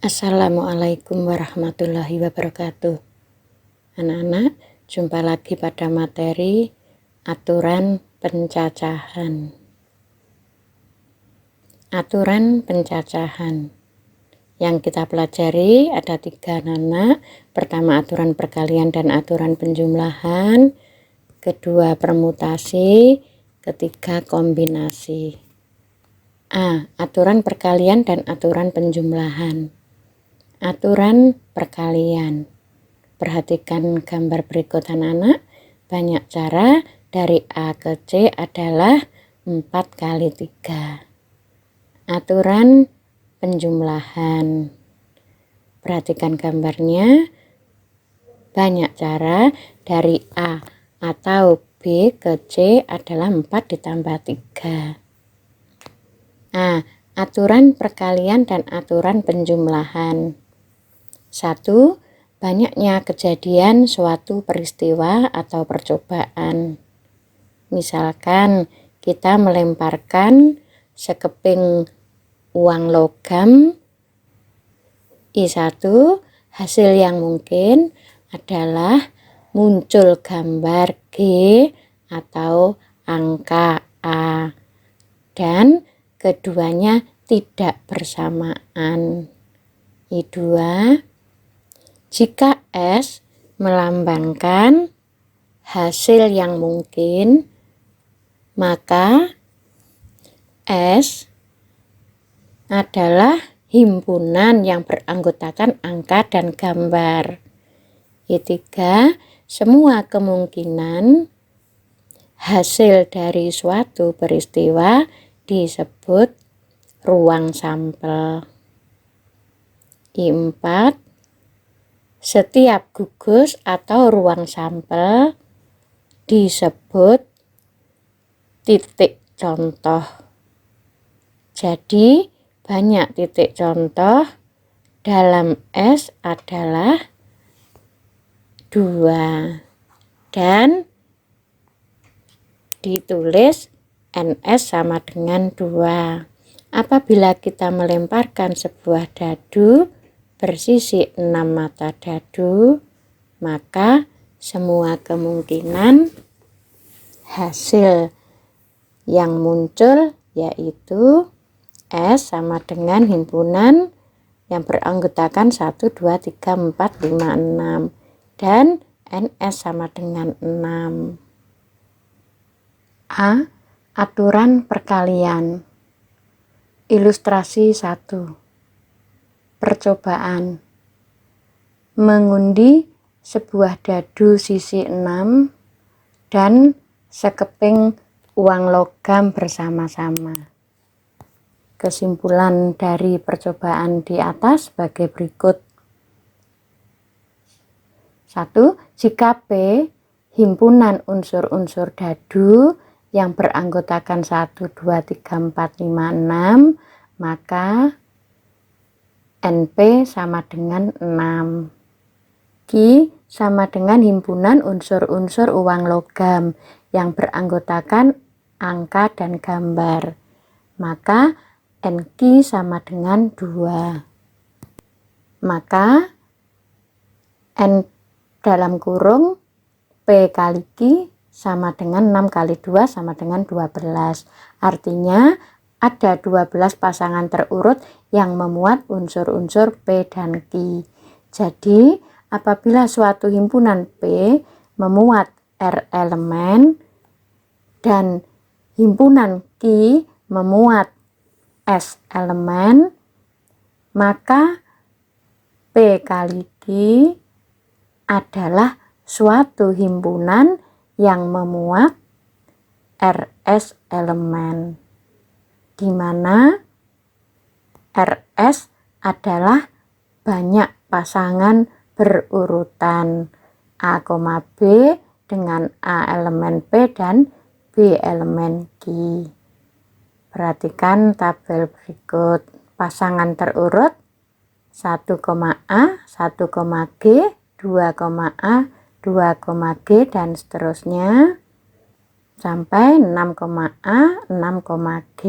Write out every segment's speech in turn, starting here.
Assalamualaikum warahmatullahi wabarakatuh. Anak-anak, jumpa lagi pada materi aturan pencacahan. Aturan pencacahan yang kita pelajari ada 3 anak. Pertama aturan perkalian dan aturan penjumlahan, kedua permutasi, ketiga kombinasi. Aturan perkalian dan aturan penjumlahan. Aturan perkalian. Perhatikan gambar berikut anak-anak. Banyak cara, dari A ke C adalah 4 kali 3. Aturan penjumlahan. Perhatikan gambarnya. Banyak cara, dari A atau B ke C adalah 4 ditambah 3. Aturan perkalian dan aturan penjumlahan. 1. Banyaknya kejadian suatu peristiwa atau percobaan. Misalkan kita melemparkan sekeping uang logam I1, hasil yang mungkin adalah muncul gambar G atau angka A, dan keduanya tidak bersamaan. I2, jika S melambangkan hasil yang mungkin, maka S adalah himpunan yang beranggotakan angka dan gambar. I3, semua kemungkinan hasil dari suatu peristiwa disebut ruang sampel. I4, setiap gugus atau ruang sampel disebut titik contoh. Jadi banyak titik contoh dalam S adalah 2 dan ditulis NS sama dengan 2. Apabila kita melemparkan sebuah dadu bersisi 6 mata dadu, maka semua kemungkinan hasil yang muncul yaitu S sama dengan himpunan yang beranggotakan 1, 2, 3, 4, 5, 6 dan NS sama dengan 6. Aturan perkalian. Ilustrasi 1. Percobaan. Mengundi sebuah dadu sisi 6 dan sekeping uang logam bersama-sama. Kesimpulan dari percobaan di atas sebagai berikut. 1. Jika P himpunan unsur-unsur dadu yang beranggotakan 1, 2, 3, 4, 5, 6, maka NP sama dengan 6. Q sama dengan himpunan unsur-unsur uang logam yang beranggotakan angka dan gambar, maka NQ sama dengan 2. Maka N dalam kurung P kali Q sama dengan 6 kali 2 sama dengan 12. Artinya ada 12 pasangan terurut yang memuat unsur-unsur P dan Q. Jadi apabila suatu himpunan P memuat R elemen dan himpunan Q memuat S elemen, maka P kali Q adalah suatu himpunan yang memuat RS elemen, di mana RS adalah banyak pasangan berurutan A, B dengan A elemen P dan B elemen Q. Perhatikan tabel berikut. Pasangan terurut 1, A, 1, G, 2, A, 2, G dan seterusnya sampai 6, A, 6, G.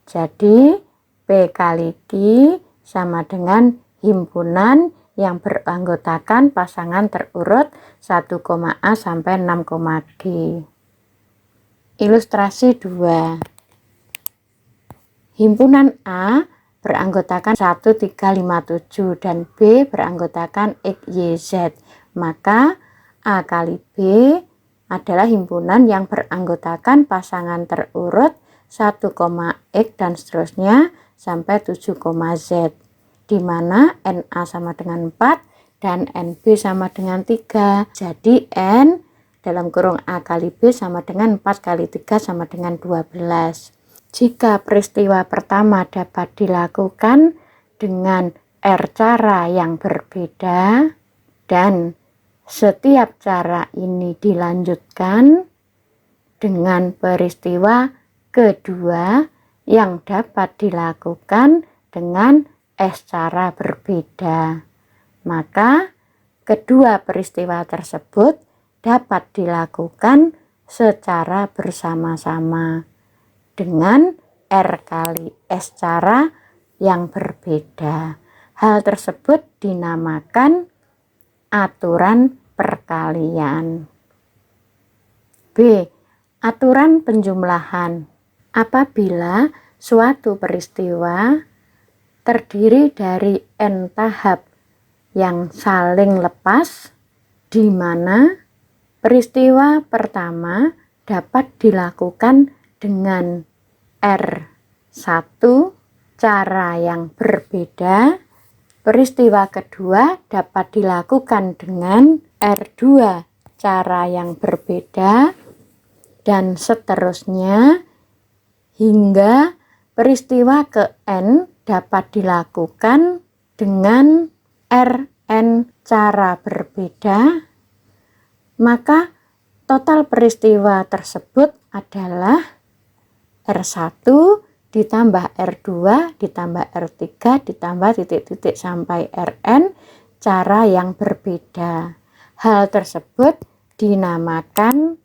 Jadi P kali Q sama dengan himpunan yang beranggotakan pasangan terurut 1,A sampai 6,G. Ilustrasi 2. Himpunan A beranggotakan 1, 3, 5, 7 dan B beranggotakan X, Y, Z. Maka A kali B adalah himpunan yang beranggotakan pasangan terurut 1,X dan seterusnya sampai 7,Z, di mana NA sama dengan 4 dan NB sama dengan 3. Jadi N dalam kurung A kali B sama dengan 4 kali 3 sama dengan 12. Jika peristiwa pertama dapat dilakukan dengan R cara yang berbeda dan setiap cara ini dilanjutkan dengan peristiwa kedua yang dapat dilakukan dengan S cara berbeda, maka kedua peristiwa tersebut dapat dilakukan secara bersama-sama dengan R kali S cara yang berbeda. Hal tersebut dinamakan aturan perkalian. B. Aturan penjumlahan. Apabila suatu peristiwa terdiri dari N tahap yang saling lepas, di mana peristiwa pertama dapat dilakukan dengan R1 cara yang berbeda, peristiwa kedua dapat dilakukan dengan R2 cara yang berbeda, dan seterusnya hingga peristiwa ke N dapat dilakukan dengan Rn cara berbeda, maka total peristiwa tersebut adalah R1 ditambah R2 ditambah R3 ditambah titik-titik sampai Rn cara yang berbeda. Hal tersebut dinamakan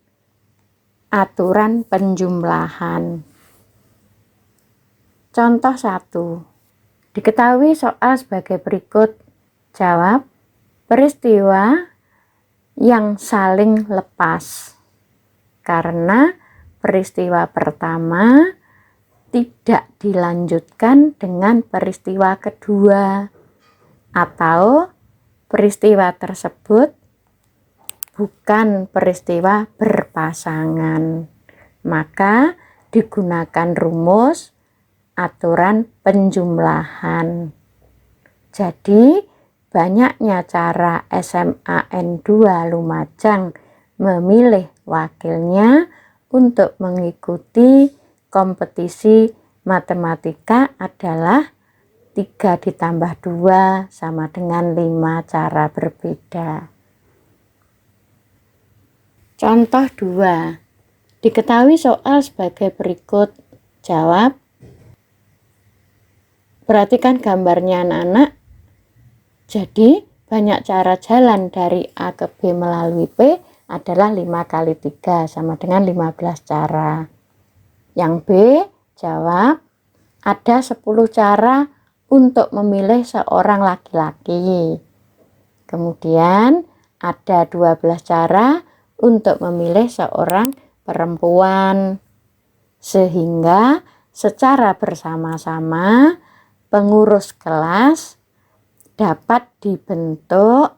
aturan penjumlahan. Contoh 1. Diketahui soal sebagai berikut. Jawab. Peristiwa yang saling lepas. Karena peristiwa pertama tidak dilanjutkan dengan peristiwa kedua, atau peristiwa tersebut bukan peristiwa berpasangan, maka digunakan rumus aturan penjumlahan. Jadi banyaknya cara SMA N2 Lumajang memilih wakilnya untuk mengikuti kompetisi matematika adalah 3 ditambah 2 sama dengan 5 cara berbeda. Contoh 2. Diketahui soal sebagai berikut. Jawab. Perhatikan gambarnya anak-anak. Jadi banyak cara jalan dari A ke B melalui P adalah 5 kali 3 sama dengan 15 cara. Yang B, jawab, ada 10 cara untuk memilih seorang laki-laki. Kemudian ada 12 cara untuk memilih seorang perempuan. Sehingga secara bersama-sama pengurus kelas dapat dibentuk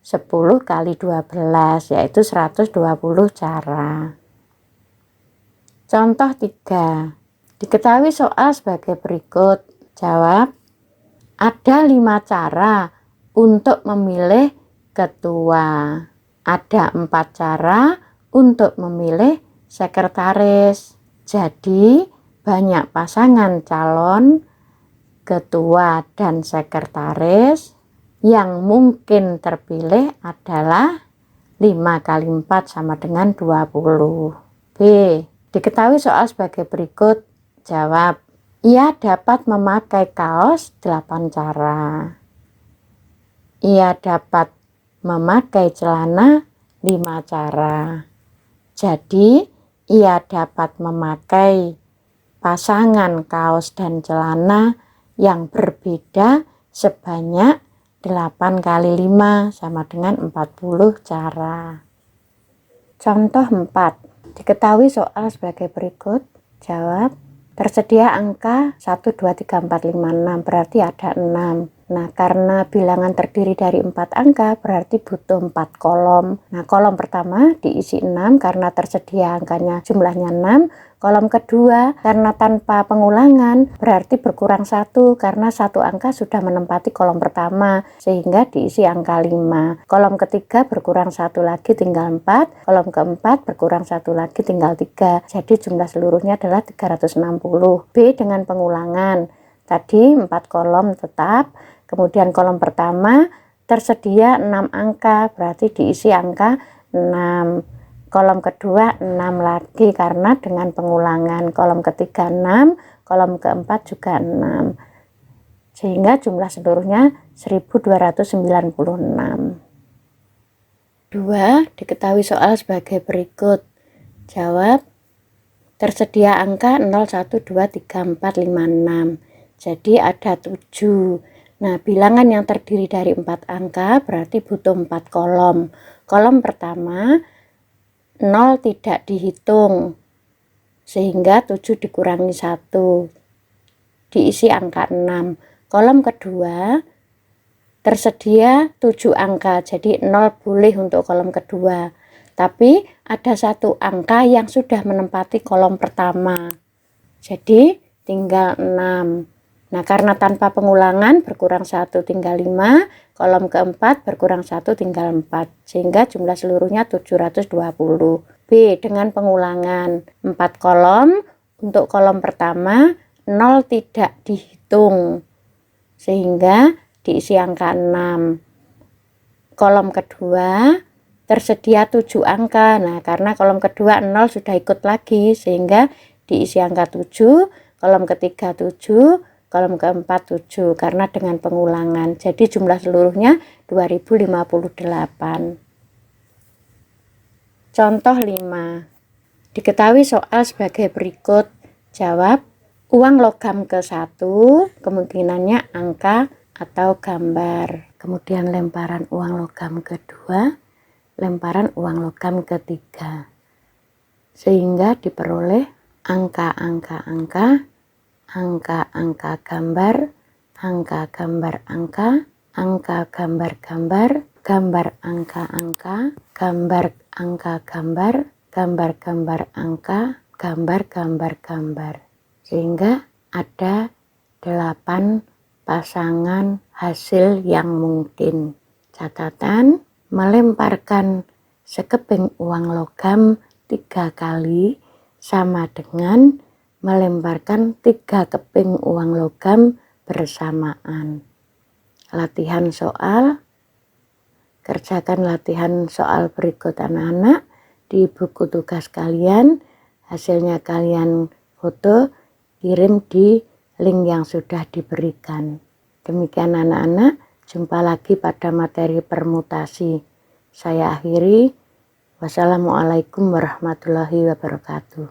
10 kali 12, yaitu 120 cara. Contoh 3. Diketahui soal sebagai berikut. Jawab. Ada 5 cara untuk memilih ketua. Ada 4 cara untuk memilih sekretaris. Jadi banyak pasangan calon ketua dan sekretaris yang mungkin terpilih adalah 5 kali 4 sama dengan 20. B. Diketahui soal sebagai berikut. Jawab. Ia dapat memakai kaos 8 cara. Ia dapat memakai celana 5 cara. Jadi, ia dapat memakai pasangan kaos dan celana yang berbeda sebanyak 8 kali 5 sama dengan 40 cara. Contoh 4. Diketahui soal sebagai berikut. Jawab. Tersedia angka 1, 2, 3, 4, 5, 6, berarti ada 6. Nah, karena bilangan terdiri dari 4 angka, berarti butuh 4 kolom. Nah, kolom pertama diisi 6 karena tersedia angkanya jumlahnya 6. Kolom kedua, karena tanpa pengulangan, berarti berkurang 1 karena 1 angka sudah menempati kolom pertama, sehingga diisi angka 5. Kolom ketiga berkurang 1 lagi tinggal 4. Kolom keempat berkurang 1 lagi tinggal 3. Jadi jumlah seluruhnya adalah 360. B dengan pengulangan. Tadi 4 kolom tetap. Kemudian kolom pertama tersedia 6 angka, berarti diisi angka 6. Kolom kedua 6 lagi karena dengan pengulangan. Kolom ketiga 6, kolom keempat juga 6. Sehingga jumlah seluruhnya 1296. 2. Diketahui soal sebagai berikut. Jawab. Tersedia angka 0, 1, 2, 3, 4, 5, 6. Jadi ada 7. Nah, bilangan yang terdiri dari 4 angka berarti butuh 4 kolom. Kolom pertama 0 tidak dihitung, sehingga 7 dikurangi 1, diisi angka 6. Kolom kedua tersedia 7 angka, jadi 0 boleh untuk kolom kedua. Tapi ada 1 angka yang sudah menempati kolom pertama, jadi tinggal 6. Nah, karena tanpa pengulangan berkurang 1 tinggal 5, kolom keempat berkurang 1 tinggal 4, sehingga jumlah seluruhnya 720. B dengan pengulangan 4 kolom, untuk kolom pertama 0 tidak dihitung, sehingga diisi angka 6. Kolom kedua tersedia 7 angka, nah karena kolom kedua 0 sudah ikut lagi, sehingga diisi angka 7. Kolom ketiga 7, kolom keempat 7 karena dengan pengulangan. Jadi jumlah seluruhnya 2058. Contoh 5. Diketahui soal sebagai berikut. Jawab. Uang logam ke-1 kemungkinannya angka atau gambar. Kemudian lemparan uang logam kedua, lemparan uang logam ketiga. Sehingga diperoleh angka-angka-angka, angka-angka gambar, angka gambar angka, angka gambar gambar, gambar angka-angka, gambar angka gambar, gambar gambar angka, gambar gambar gambar. Sehingga ada 8 pasangan hasil yang mungkin. Catatan, melemparkan sekeping uang logam 3 kali sama dengan melemparkan 3 keping uang logam bersamaan. Latihan soal. Kerjakan latihan soal berikut anak-anak di buku tugas kalian. Hasilnya kalian foto, kirim di link yang sudah diberikan. Demikian anak-anak, jumpa lagi pada materi permutasi. Saya akhiri. Wassalamualaikum warahmatullahi wabarakatuh.